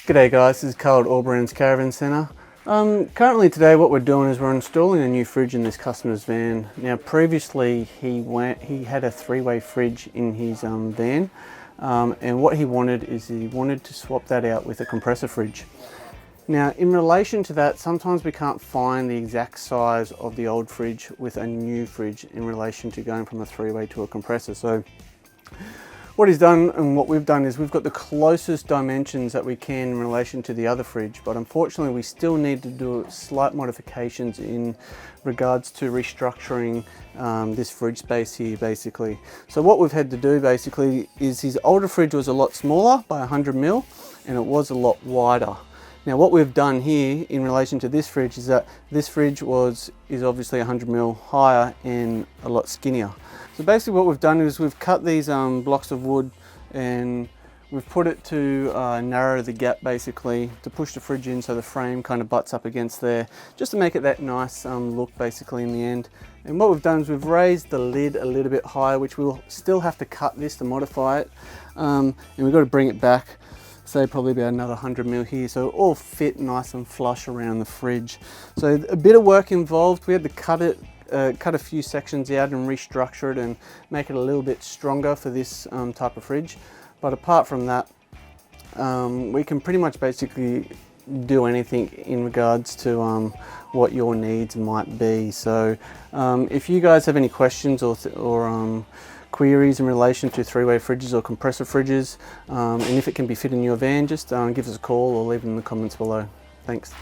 G'day guys, this is Carl at AllBrand Caravan Centre. Currently today what we're doing is we're installing a new fridge in this customer's van. Now previously he had a three-way fridge in his van, and what he wanted is he wanted to swap that out with a compressor fridge. Now in relation to that, sometimes we can't find the exact size of the old fridge with a new fridge in relation to going from a three-way to a compressor. So what he's done and what we've done is we've got the closest dimensions that we can in relation to the other fridge, but unfortunately we still need to do slight modifications in regards to restructuring this fridge space here basically. So what we've had to do basically is his older fridge was a lot smaller by 100 mil and it was a lot wider. Now what we've done here in relation to this fridge is that this fridge is obviously 100 mil higher and a lot skinnier. So basically what we've done is we've cut these blocks of wood and we've put it to narrow the gap basically to push the fridge in so the frame kind of butts up against there, just to make it that nice look basically in the end. And what we've done is we've raised the lid a little bit higher, which we'll still have to cut this to modify it, and we've got to bring it back, say probably about another 100 mil here, so it all fit nice and flush around the fridge. So a bit of work involved. We had to cut a few sections out and restructure it and make it a little bit stronger for this type of fridge. But apart from that, we can pretty much basically do anything in regards to what your needs might be. So if you guys have any questions or queries in relation to three-way fridges or compressor fridges, and if it can be fit in your van, just give us a call or leave it in the comments below. Thanks.